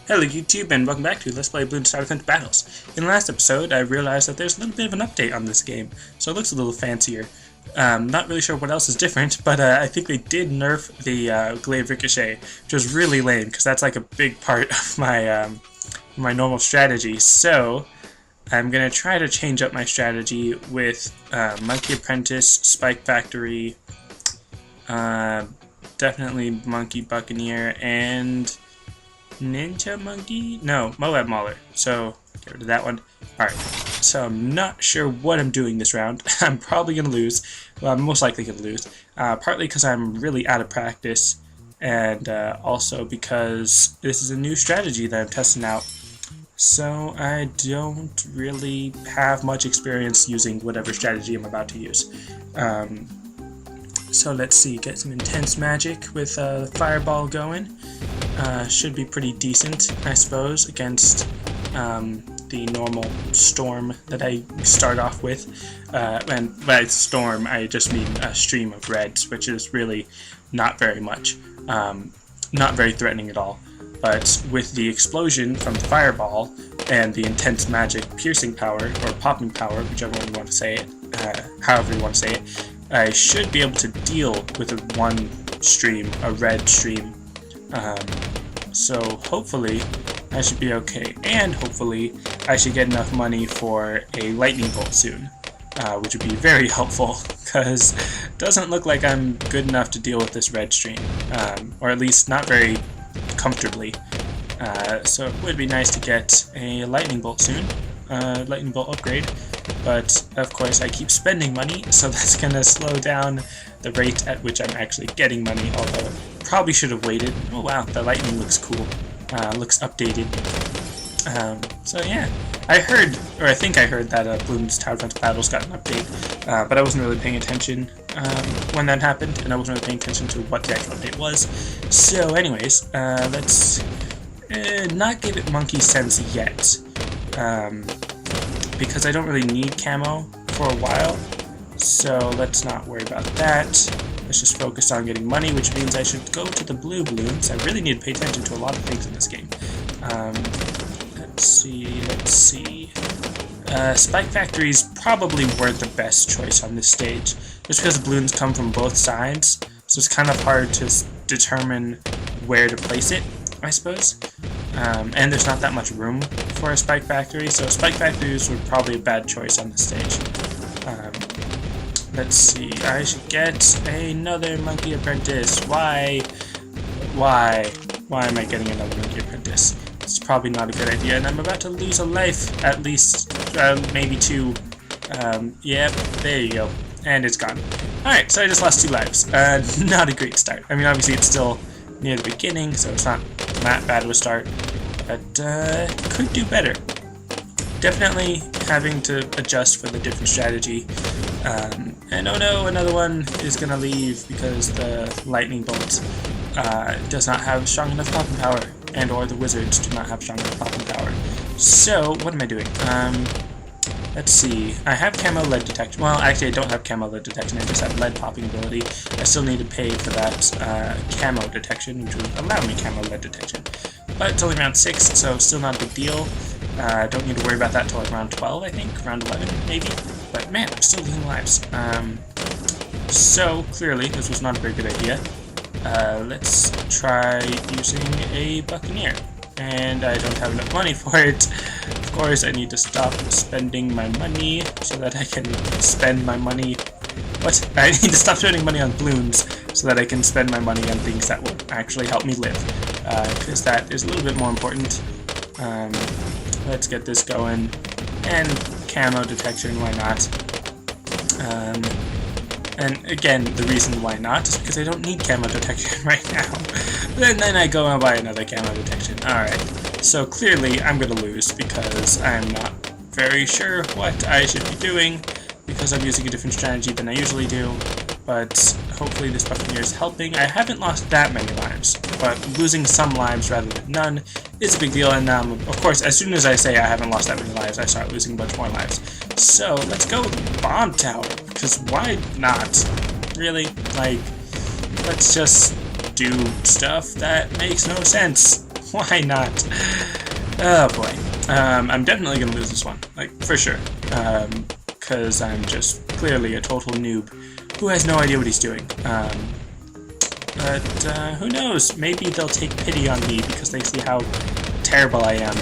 Hello YouTube and welcome back to Let's Play Bloons Tower Defense Battles. In the last episode I realized that there's a little bit of an update on this game, so it looks a little fancier. Not really sure what else is different, but I think they did nerf the Glaive Ricochet, which was really lame because that's like a big part of my normal strategy. So I'm going to try to change up my strategy with Monkey Apprentice, Spike Factory, definitely Monkey Buccaneer, and Ninja Monkey? No, Moab Mauler. So, get rid of that one. Alright, so I'm not sure what I'm doing this round. I'm probably going to lose. Well, I'm most likely going to lose. Partly because I'm really out of practice, and also because this is a new strategy that I'm testing out. So, I don't really have much experience using whatever strategy I'm about to use. So let's see, get some intense magic with Fireball going. Should be pretty decent, I suppose, against the normal Storm that I start off with. And by Storm, I just mean a stream of reds, which is really not very much. Not very threatening at all. But with the explosion from the Fireball and the intense magic piercing power, or popping power, whichever one you want to say it, however you want to say it, I should be able to deal with one stream, a red stream. So hopefully I should be okay, and hopefully I should get enough money for a lightning bolt soon, which would be very helpful because it doesn't look like I'm good enough to deal with this red stream, or at least not very comfortably. So it would be nice to get a lightning bolt soon, lightning bolt upgrade. But of course I keep spending money, so that's gonna slow down the rate at which I'm actually getting money, although probably should have waited. Oh wow, the lightning looks cool. Looks updated. So yeah, I heard, or I think I heard that Bloons Tower Defense Battles got an update, but I wasn't really paying attention when that happened, and I wasn't really paying attention to what the actual update was. So anyways, let's not give it monkey sense yet. Because I don't really need camo for a while, so let's not worry about that. Let's just focus on getting money, which means I should go to the blue balloons. I really need to pay attention to a lot of things in this game. Let's see. Spike Factories probably weren't the best choice on this stage, just because balloons come from both sides, so it's kind of hard to determine where to place it, I suppose. And there's not that much room for a Spike Factory, so Spike Factories were probably a bad choice on this stage. Let's see, I should get another Monkey Apprentice. Why am I getting another Monkey Apprentice? It's probably not a good idea, and I'm about to lose a life, at least, maybe two. Yep, there you go, and it's gone. Alright, so I just lost 2 lives. Not a great start. I mean, obviously it's still near the beginning, so it's not that bad of a start, but could do better. Definitely having to adjust for the different strategy. And oh no, another one is gonna leave because the lightning bolt does not have strong enough popping power, and or the wizards do not have strong enough popping power. So what am I doing? Let's see. I have camo lead detection. Well, actually I don't have camo lead detection, I just have lead popping ability. I still need to pay for that camo detection, which would allow me camo lead detection. But it's only round 6, so still not a big deal. Don't need to worry about that until like round 12, I think. Round 11, maybe. But man, I'm still losing lives. So clearly this was not a very good idea. Let's try using a Buccaneer. And I don't have enough money for it. Of course, I need to stop spending my money so that I can spend my money. What? I need to stop spending money on balloons so that I can spend my money on things that will actually help me live. Because that is a little bit more important. Let's get this going. And camo detection, why not? And again, the reason why not is because I don't need camo detection right now. And then I go and buy another camo detection. Alright, so clearly I'm going to lose because I'm not very sure what I should be doing because I'm using a different strategy than I usually do. But hopefully this Buccaneer is helping. I haven't lost that many lives, but losing some lives rather than none is a big deal. And of course, as soon as I say I haven't lost that many lives, I start losing a bunch more lives. So let's go with Bomb Tower, because why not? Really? Like, let's just do stuff that makes no sense. Why not? Oh boy. I'm definitely gonna lose this one, like, for sure. Because I'm just clearly a total noob who has no idea what he's doing. But who knows? Maybe they'll take pity on me because they see how terrible I am,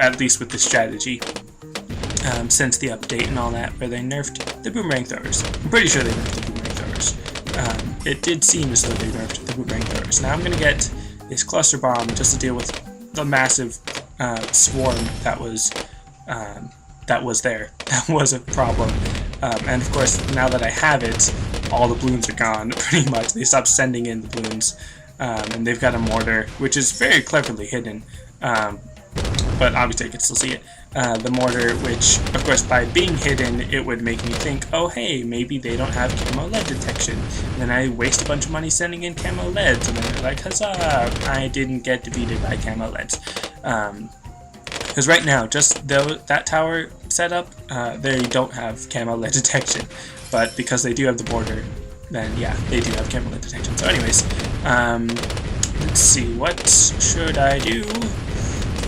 at least with this strategy. Since the update and all that, where they nerfed the boomerang throwers. I'm pretty sure they nerfed the boomerang throwers. It did seem as though they nerfed the boomerang throwers. Now I'm gonna get this cluster bomb just to deal with the massive swarm that was there. That was a problem. And of course, now that I have it, all the balloons are gone, pretty much. They stopped sending in the balloons. And they've got a mortar, which is very cleverly hidden. But obviously I can still see it. The mortar, which, of course, by being hidden, it would make me think, oh hey, maybe they don't have camo lead detection. And then I waste a bunch of money sending in camo leads, and then they're like, huzzah, I didn't get defeated by camo leads. Because right now, just that tower setup, they don't have camo lead detection. But because they do have the border, then yeah, they do have camo lead detection. So anyways, let's see, what should I do?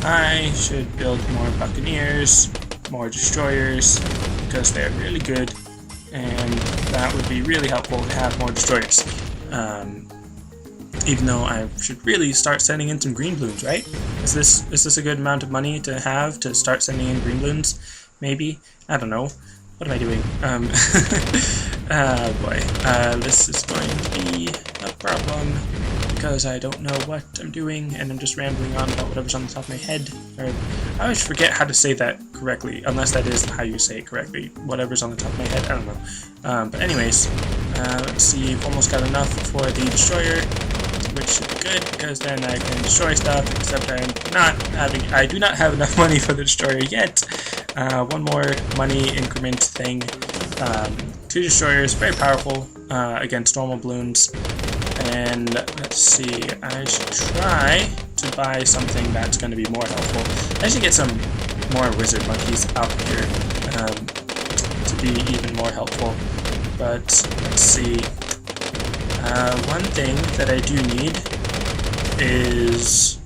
I should build more Buccaneers, more Destroyers, because they're really good, and that would be really helpful to have more Destroyers. Even though I should really start sending in some green balloons, right? Is this a good amount of money to have to start sending in green balloons? Maybe? I don't know. What am I doing? Boy. This is going to be a problem because I don't know what I'm doing and I'm just rambling on about whatever's on the top of my head. Or, I always forget how to say that correctly, unless that is how you say it correctly. Whatever's on the top of my head, I don't know. But anyways, let's see, I've almost got enough for the Destroyer, which should be good, because then I can destroy stuff, except I do not have enough money for the Destroyer yet. One more money increment thing. 2 Destroyers, very powerful against normal balloons. And let's see, I should try to buy something that's going to be more helpful. I should get some more wizard monkeys out here to be even more helpful. But let's see. One thing that I do need is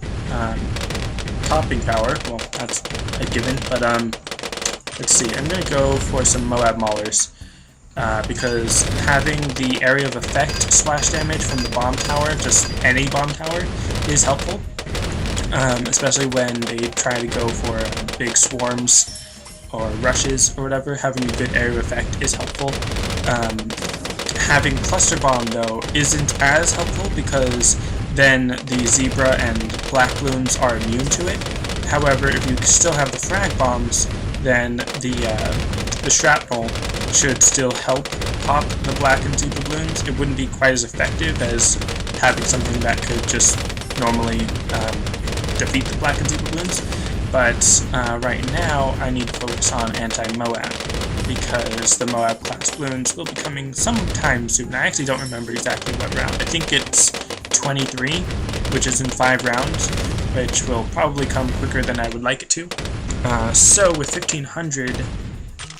topping power. Well, that's a given, but let's see. I'm going to go for some Moab Maulers. Because having the area of effect splash damage from the bomb tower, just any bomb tower, is helpful. Especially when they try to go for big swarms or rushes or whatever. Having a good area of effect is helpful. Having cluster bomb, though, isn't as helpful because then the zebra and black balloons are immune to it. However, if you still have the frag bombs, then the shrapnel should still help pop the black and zebra balloons. It wouldn't be quite as effective as having something that could just normally defeat the black and zebra balloons. But right now, I need to focus on anti-Moab, because the Moab class balloons will be coming sometime soon. I actually don't remember exactly what round. I think it's 23, which is in 5 rounds, which will probably come quicker than I would like it to. So with 1500,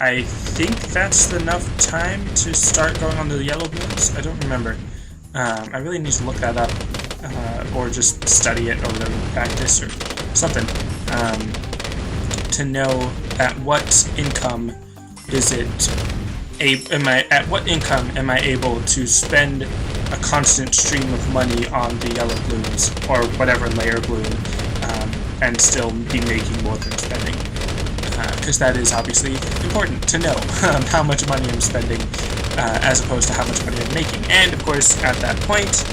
I think that's enough time to start going on the yellow balloons. I don't remember. I really need to look that up, or just study it, or whatever, practice, or something, to know at what income at what income am I able to spend a constant stream of money on the yellow balloons, or whatever layer balloon, and still be making more than spending. Because that is obviously important to know how much money I'm spending as opposed to how much money I'm making. And of course, at that point,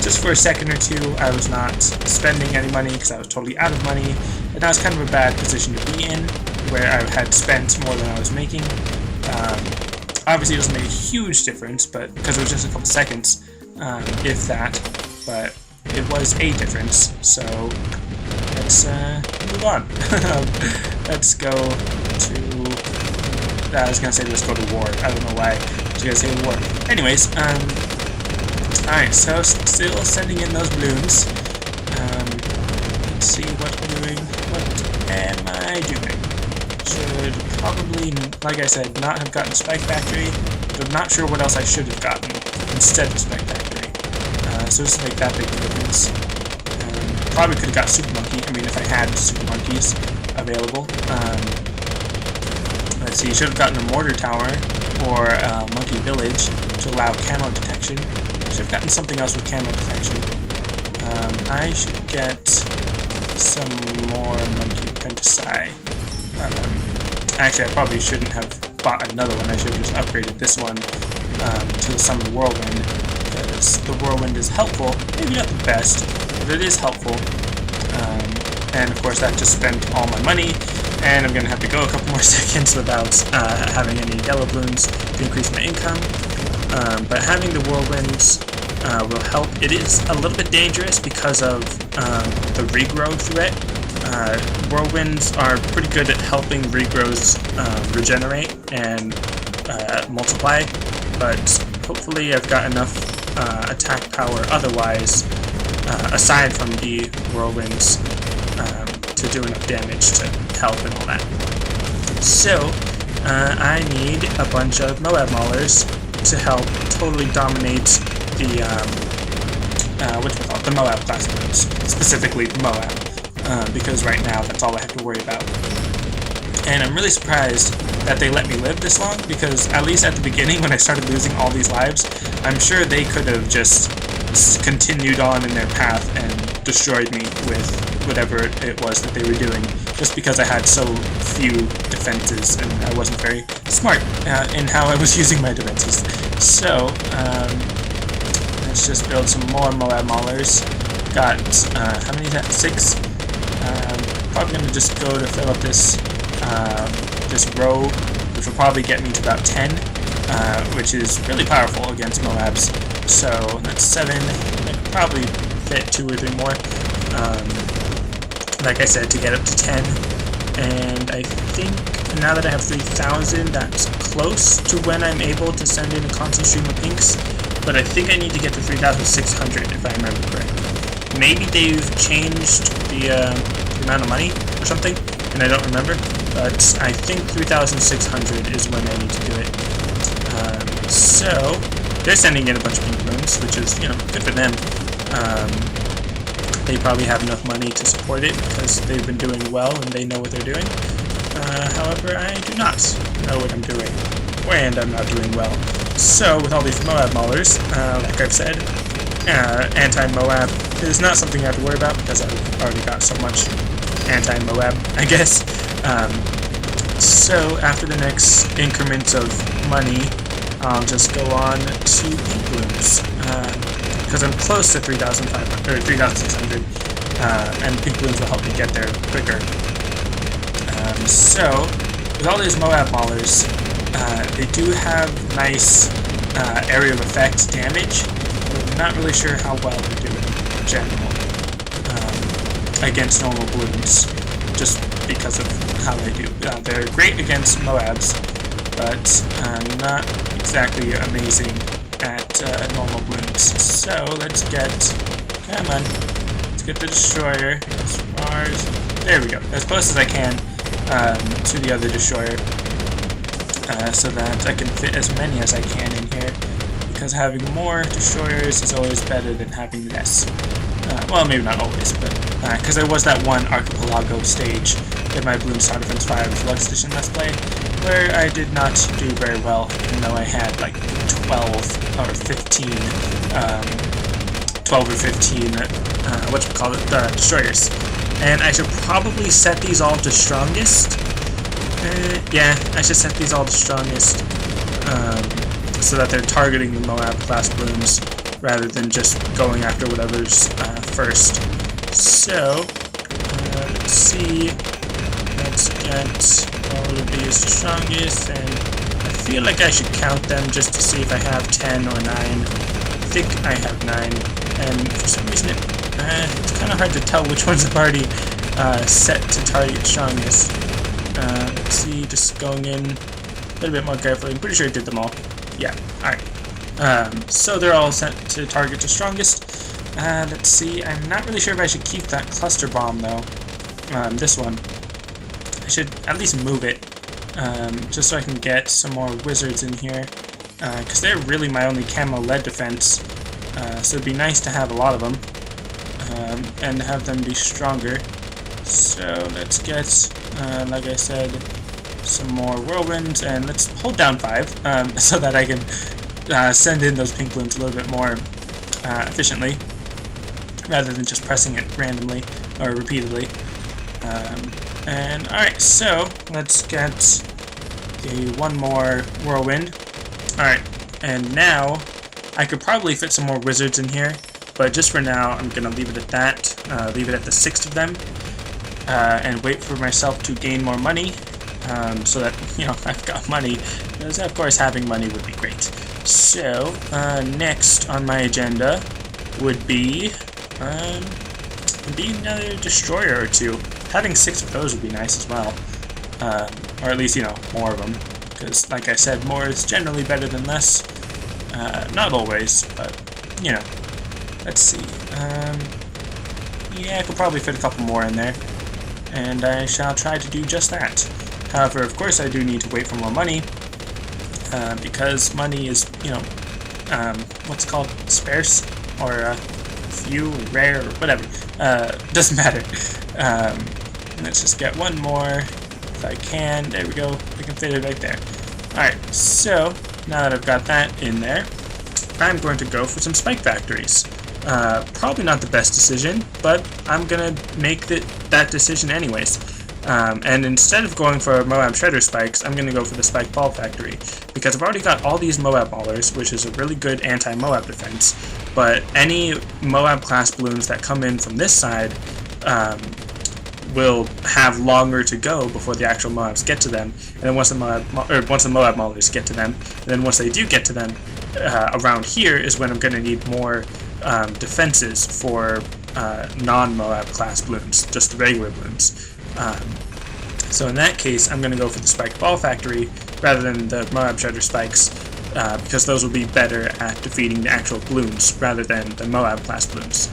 just for a second or two, I was not spending any money because I was totally out of money, and that was kind of a bad position to be in, where I had spent more than I was making. Obviously, it doesn't make a huge difference, but because it was just a couple seconds, if that, but it was a difference, so let's move on. Let's go to... I was gonna say let's go to war. I don't know why I was gonna say war. Anyways, alright, so still sending in those balloons. Let's see what we're doing. What am I doing? Should probably, like I said, not have gotten Spike Factory, but I'm not sure what else I should have gotten instead of Spike Factory. So it doesn't make that big of a difference. probably could have got Super Monkey. I mean, if I had Super Monkeys available. Let's see, should have gotten a Mortar Tower or Monkey Village to allow camo detection. Should have gotten something else with camo detection. I should get some more Monkey Apprentice-eye. Actually, I probably shouldn't have bought another one. I should have just upgraded this one to the Summer Whirlwind, because the Whirlwind is helpful. Maybe not the best, but it is helpful. And of course, that just spent all my money, and I'm going to have to go a couple more seconds without having any yellow balloons to increase my income. But having the Whirlwinds will help. It is a little bit dangerous because of the regrow threat. Whirlwinds are pretty good at helping regrows regenerate and multiply, but hopefully I've got enough attack power otherwise, aside from the Whirlwinds, to do enough damage to help and all that. So, I need a bunch of Moab Maulers to help totally dominate the, the Moab class moves, specifically the Moab, because right now that's all I have to worry about. And I'm really surprised that they let me live this long, because at least at the beginning when I started losing all these lives, I'm sure they could have just continued on in their path and destroyed me with whatever it was that they were doing, just because I had so few defenses and I wasn't very smart in how I was using my defenses. So, let's just build some more Moab Maulers. Got, how many is that? 6? Probably going to just go to fill up this row, which will probably get me to about 10, which is really powerful against Moabs. So that's 7. I could probably fit 2 or 3 more. Like I said, to get up to 10. And I think now that I have 3,000, that's close to when I'm able to send in a constant stream of pinks. But I think I need to get to 3,600 if I remember correctly. Maybe they've changed the amount of money or something, and I don't remember. But I think 3,600 is when I need to do it. So they're sending in a bunch of pink balloons, which is, you know, good for them. They probably have enough money to support it because they've been doing well and they know what they're doing. However, I do not know what I'm doing, and I'm not doing well. So with all these Moab Maulers, like I've said, anti-Moab is not something I have to worry about because I've already got so much anti-Moab, I guess. So after the next increment of money, I'll just go on to pink balloons, because I'm close to 3,500 or 3,600, and pink balloons will help me get there quicker. So with all these Moab Maulers, they do have nice area of effect damage, but I'm not really sure how well they're doing in general against normal balloons, just because of how they do. They're great against Moabs, but not exactly amazing at normal balloons. So let's get, come on, let's get the destroyer as far as, there we go, as close as I can to the other destroyer, so that I can fit as many as I can in here, because having more destroyers is always better than having less. Well, maybe not always, but because there was that one archipelago stage in my Bloons Star Defense 5 Deluxe Edition Let's Play where I did not do very well, even though I had like 12 or 15 destroyers. And I should probably set these all to strongest. Yeah, I should set these all to strongest, so that they're targeting the Moab class balloons rather than just going after whatever's first. So, let's see. Let's get all of these to strongest, and I feel like I should count them just to see if I have 10 or 9. I think I have 9, and for some reason it's kind of hard to tell which ones I've already set to target strongest. Let's see, just going in a little bit more carefully. I'm pretty sure I did them all. Yeah, alright. So they're all set to target to strongest. Let's see, I'm not really sure if I should keep that cluster bomb though. This one. I should at least move it, just so I can get some more wizards in here, because they're really my only camo lead defense, so it'd be nice to have a lot of them. and have them be stronger. So let's get, like I said, some more whirlwinds, and let's hold down 5 so that I can send in those pink balloons a little bit more efficiently, rather than just pressing it randomly or repeatedly. And alright, so let's get the one more whirlwind. Alright, and now I could probably fit some more wizards in here, but just for now I'm gonna leave it at that, leave it at the 6 of them, and wait for myself to gain more money, so that, you know, I've got money, because of course having money would be great. So, next on my agenda would be another destroyer or 2. Having 6 of those would be nice as well, or at least, you know, more of them, because like I said, more is generally better than less. Not always, but, you know. Let's see, yeah, I could probably fit a couple more in there, and I shall try to do just that. However, of course, I do need to wait for more money, because money is, you know, what's it called, sparse, or few, rare, or whatever. Doesn't matter. Let's just get one more, if I can. There we go. I can fit it right there. Alright, so now that I've got that in there, I'm going to go for some spike factories. Probably not the best decision, but I'm gonna make that decision anyways. And instead of going for Moab Shredder spikes, I'm gonna go for the Spike Ball Factory, because I've already got all these Moab Maulers, which is a really good anti-Moab defense, but any Moab class balloons that come in from this side will have longer to go before the actual Moabs get to them, and then once the Moab Maulers get to them, and then once they do get to them, around here is when I'm gonna need more defenses for non-Moab class balloons, just the regular balloons. So in that case, I'm going to go for the Spike Ball Factory rather than the Moab Shredder spikes, because those will be better at defeating the actual balloons rather than the Moab class balloons.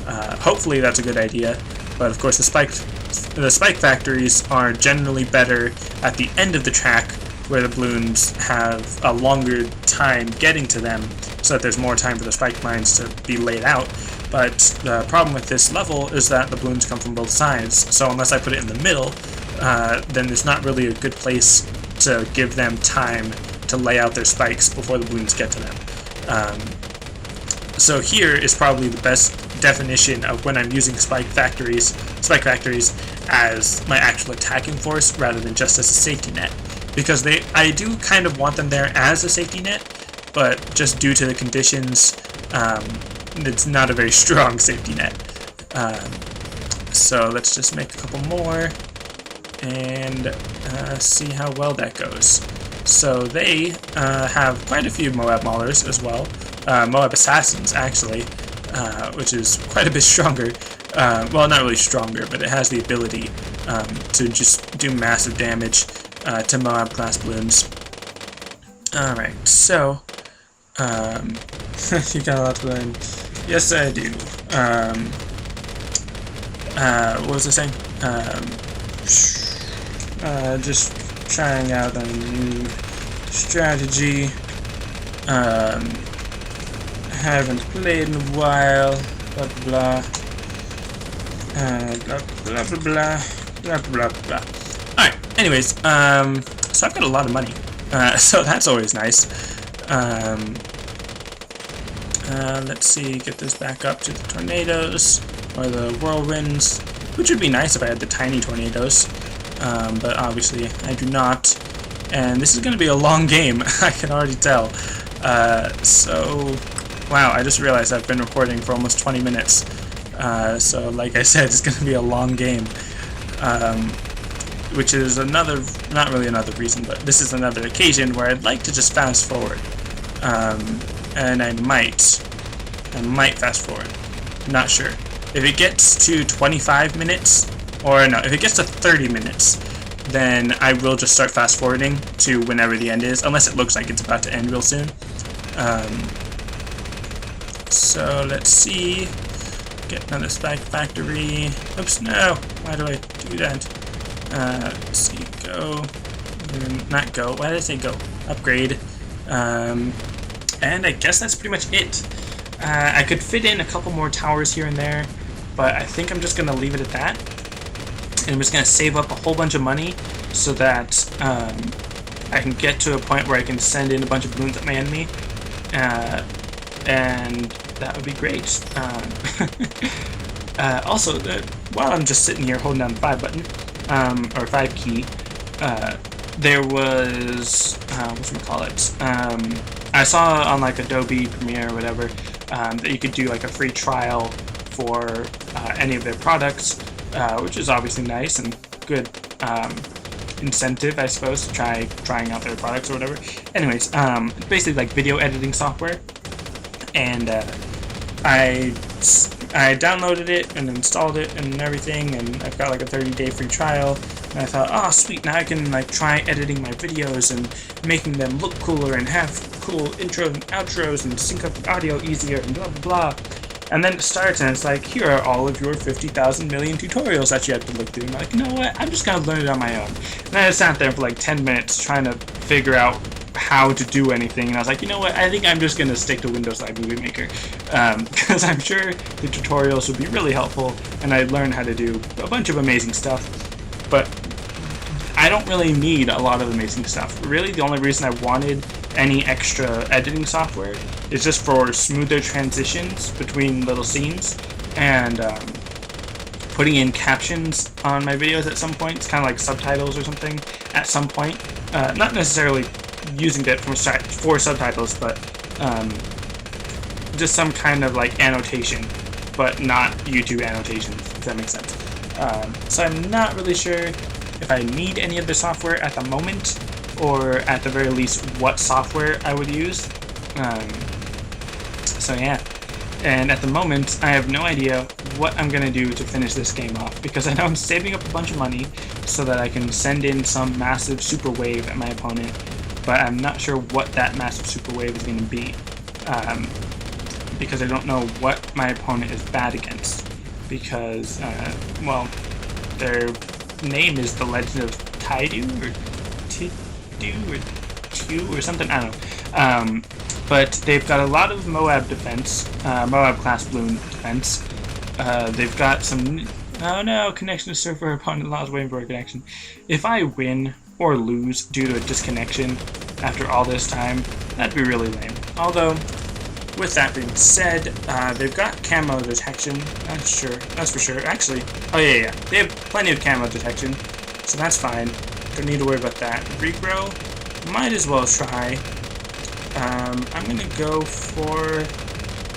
Hopefully that's a good idea, but of course the spike factories are generally better at the end of the track, where the balloons have a longer time getting to them, so that there's more time for the spike mines to be laid out. But the problem with this level is that the balloons come from both sides, so unless I put it in the middle, then there's not really a good place to give them time to lay out their spikes before the balloons get to them. So here is probably the best definition of when I'm using spike factories as my actual attacking force rather than just as a safety net. Because I do kind of want them there as a safety net, but just due to the conditions, it's not a very strong safety net. So let's just make a couple more and see how well that goes. So they have quite a few Moab Maulers as well, Moab Assassins actually, which is quite a bit stronger. Well, not really stronger, but it has the ability to just do massive damage to Moab class balloons. Alright, so you got a lot to learn. Yes, I do. What was I saying? Just trying out a new strategy. Haven't played in a while. Blah blah blah. Blah blah blah. Blah blah blah. Alright, anyways, so I've got a lot of money. So that's always nice. Let's see, get this back up to the tornadoes, or the whirlwinds, which would be nice if I had the tiny tornadoes, but obviously I do not, and this is going to be a long game, I can already tell. So, wow, I just realized I've been recording for almost 20 minutes, so like I said, it's going to be a long game, which is another, not really another reason, but this is another occasion where I'd like to just fast forward. And I might fast forward. Not sure. If it gets to 25 minutes, or no, if it gets to 30 minutes, then I will just start fast forwarding to whenever the end is, unless it looks like it's about to end real soon. So let's see. Get another spike factory. Oops, no. Why do I do that? Let's see. Go. Not go. Why did I say go? Upgrade. And I guess that's pretty much it. I could fit in a couple more towers here and there, but I think I'm just gonna leave it at that, and I'm just gonna save up a whole bunch of money so that I can get to a point where I can send in a bunch of balloons at my enemy, and that would be great. Also, while I'm just sitting here holding down the 5 button, or 5 key, there was, whatchamacallit, I saw on like Adobe Premiere or whatever, that you could do like a free trial for any of their products, which is obviously nice and good incentive, I suppose, to trying out their products or whatever. Anyways, basically like video editing software, and I downloaded it and installed it and everything, and I've got like a 30-day free trial. And I thought, oh sweet, now I can like try editing my videos and making them look cooler and have cool intros and outros and sync up the audio easier and blah blah blah. And then it starts and it's like, here are all of your 50,000 million tutorials that you have to look through. And I'm like, you know what, I'm just gonna learn it on my own. And I sat there for like 10 minutes trying to figure out how to do anything, and I was like, you know what, I think I'm just gonna stick to Windows Live Movie Maker, because I'm sure the tutorials would be really helpful and I'd learn how to do a bunch of amazing stuff. But I don't really need a lot of amazing stuff. Really, the only reason I wanted any extra editing software is just for smoother transitions between little scenes, and putting in captions on my videos at some point. It's kind of like subtitles or something at some point. Not necessarily using that for subtitles, but just some kind of like annotation, but not YouTube annotations, if that makes sense. So I'm not really sure if I need any of the software at the moment, or at the very least what software I would use. So yeah, and at the moment I have no idea what I'm gonna do to finish this game off, because I know I'm saving up a bunch of money so that I can send in some massive super wave at my opponent, but I'm not sure what that massive super wave is going to be, because I don't know what my opponent is bad against, because, well, their name is the Legend of Tidou, or Tidou, or Two, or something, I don't know, but they've got a lot of Moab defense, Moab class balloon defense. They've got some, oh no, connection to server, opponent lost, waiting for a connection. If I win or lose due to a disconnection after all this time, that'd be really lame. Although, with that being said, they've got camo detection, that's for sure. Actually, oh yeah, they have plenty of camo detection, so that's fine. Don't need to worry about that. Regrow, might as well try. I'm gonna go for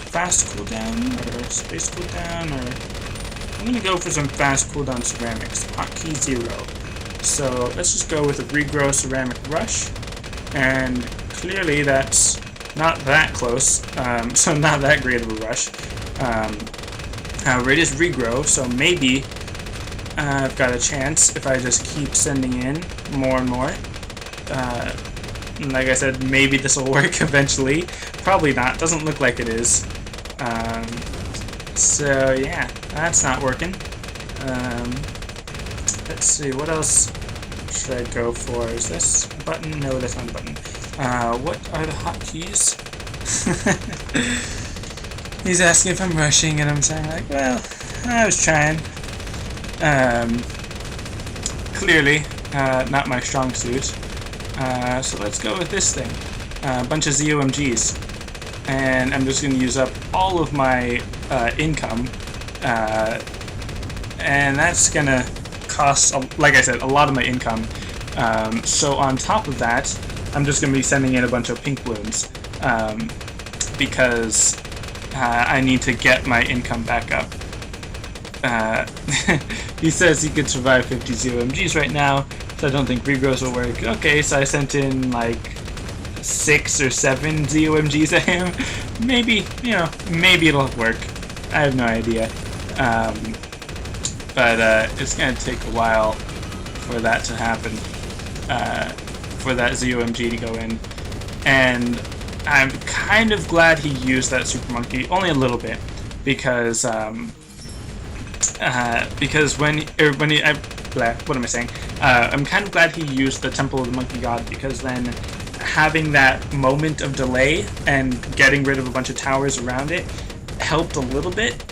fast cooldown, or space cooldown, or I'm gonna go for some fast cooldown ceramics, hotkey 0. So let's just go with a regrow ceramic rush, and clearly that's not that close, so not that great of a rush. However, it is regrow, so maybe I've got a chance if I just keep sending in more and more. Like I said, maybe this will work eventually. Probably not, doesn't look like it is. So yeah, that's not working. Let's see, what else should I go for? Is this a button? No, that's not a button. What are the hotkeys? He's asking if I'm rushing, and I'm saying like, well, I was trying. Clearly, not my strong suit. So let's go with this thing. A bunch of ZOMGs. And I'm just going to use up all of my income. And that's going to cost, like I said, a lot of my income. So on top of that, I'm just going to be sending in a bunch of pink balloons. Because I need to get my income back up. He says he could survive 50 ZOMGs right now, so I don't think regrows will work. Okay, so I sent in like 6 or 7 ZOMGs at him. Maybe, you know, maybe it'll work. I have no idea. But it's gonna take a while for that to happen. For that ZOMG to go in. And I'm kind of glad he used that Super Monkey, only a little bit, because what am I saying? I'm kind of glad he used the Temple of the Monkey God, because then having that moment of delay and getting rid of a bunch of towers around it helped a little bit,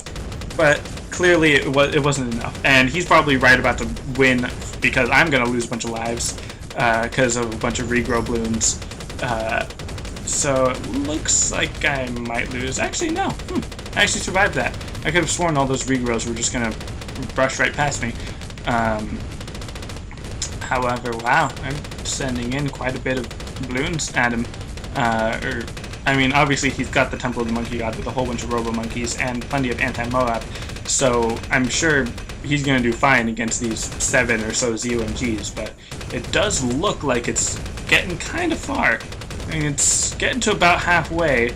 but clearly it wasn't enough, and he's probably right about to win because I'm gonna lose a bunch of lives because of a bunch of regrow Bloons. So it looks like I might lose. Actually, no. I actually survived that. I could have sworn all those regrows were just gonna brush right past me. However, wow, I'm sending in quite a bit of Bloons at him. I mean, obviously he's got the Temple of the Monkey God with a whole bunch of Robo-Monkeys and plenty of anti-Moab, so I'm sure he's going to do fine against these 7 or so ZOMGs, but it does look like it's getting kind of far. I mean, it's getting to about halfway,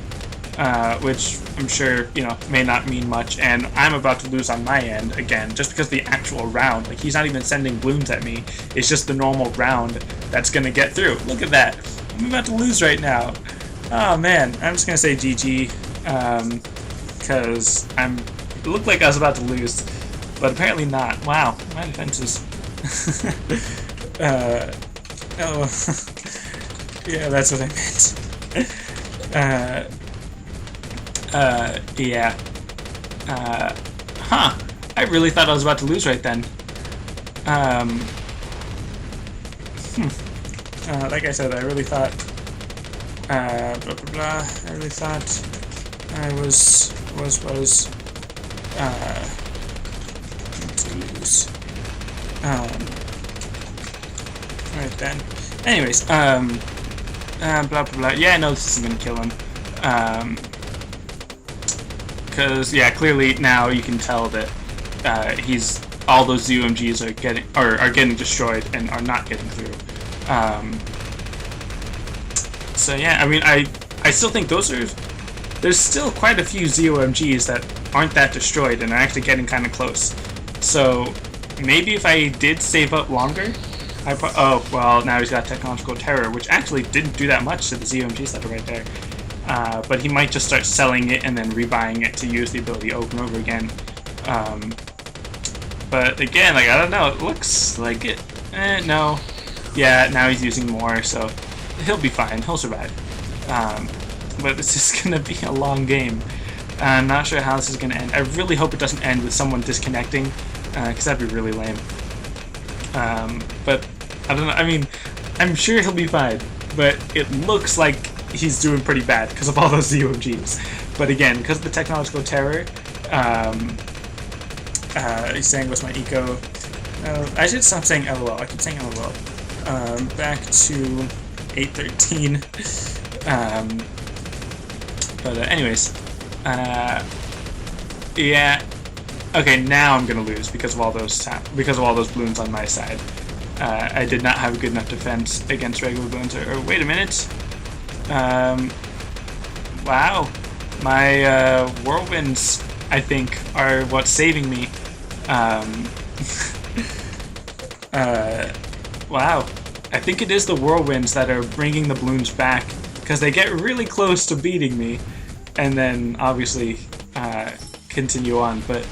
which I'm sure, you know, may not mean much, and I'm about to lose on my end again, just because the actual round, like, he's not even sending Bloons at me, it's just the normal round that's going to get through. Look at that. I'm about to lose right now. Oh man, I'm just gonna say GG, because it looked like I was about to lose, but apparently not. Wow, my defenses. Oh, yeah, that's what I meant. Yeah. Huh, I really thought I was about to lose right then. Like I said, I really thought blah blah blah. I really thought I was to lose. Right then. Anyways, blah blah blah. Yeah, no, this isn't gonna kill him. Because yeah, clearly now you can tell that all those ZOMGs are getting destroyed and are not getting through. So yeah, I mean, I still think there's still quite a few ZOMGs that aren't that destroyed and are actually getting kind of close. So maybe if I did save up longer, oh well, now he's got Technological Terror, which actually didn't do that much to the ZOMGs that are right there. But he might just start selling it and then rebuying it to use the ability over and over again. But again, like, I don't know, it looks like it. No. Yeah, now he's using more, so he'll be fine. He'll survive. But this is going to be a long game. I'm not sure how this is going to end. I really hope it doesn't end with someone disconnecting, because that'd be really lame. But, I don't know. I mean, I'm sure he'll be fine, but it looks like he's doing pretty bad because of all those ZOMGs. But again, because of the Technological Terror, he's saying, what's my eco? I should stop saying LOL. I keep saying LOL. Back to 813. But anyways, yeah. Okay, now I'm gonna lose because of all those Bloons on my side. I did not have a good enough defense against regular Bloons. Or wait a minute. Wow, my whirlwinds, I think, are what's saving me. Wow. I think it is the whirlwinds that are bringing the Bloons back, because they get really close to beating me, and then obviously continue on. But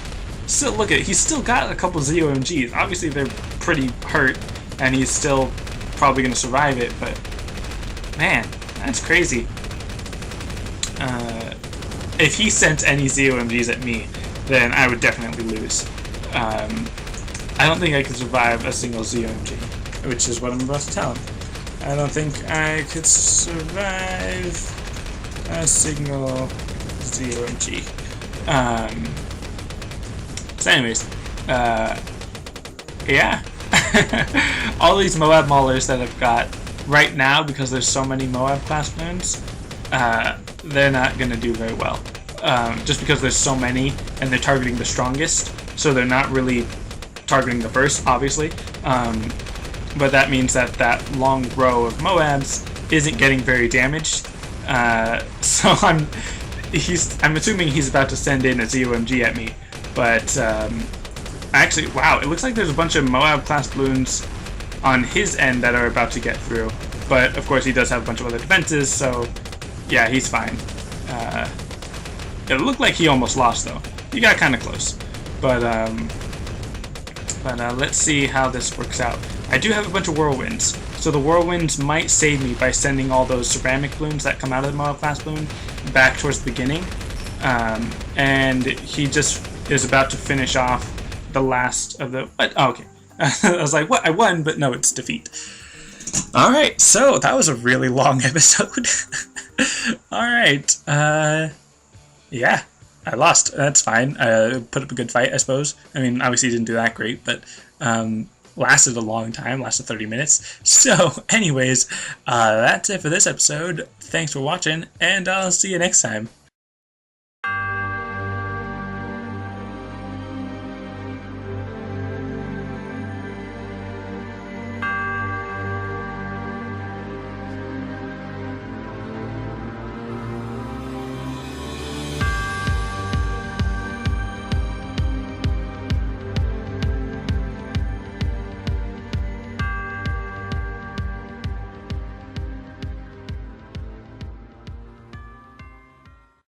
still, look at it. He's still got a couple ZOMGs. Obviously, they're pretty hurt, and he's still probably going to survive it. But man, that's crazy. If he sent any ZOMGs at me, then I would definitely lose. I don't think I could survive a single ZOMG. Which is what I'm about to tell him. I don't think I could survive a single ZOMG. So anyways, yeah. All these Moab Maulers that I've got right now, because there's so many Moab class Bloons, they're not going to do very well. Just because there's so many, and they're targeting the strongest, so they're not really targeting the burst, obviously. But that means that that long row of Moabs isn't getting very damaged. So I'm assuming he's about to send in a ZOMG at me. But actually, wow, it looks like there's a bunch of Moab class Bloons on his end that are about to get through. But of course, he does have a bunch of other defenses, so yeah, he's fine. It looked like he almost lost though. He got kind of close. But let's see how this works out. I do have a bunch of whirlwinds, so the whirlwinds might save me by sending all those ceramic Bloons that come out of the Moab class Bloon back towards the beginning. And he just is about to finish off the last of the... What? Oh, okay. I was like, what? I won, but no, it's defeat. Alright, so that was a really long episode. Alright, yeah, I lost. That's fine. Put up a good fight, I suppose. I mean, obviously didn't do that great, but lasted a long time, lasted 30 minutes. So, anyways, that's it for this episode. Thanks for watching, and I'll see you next time.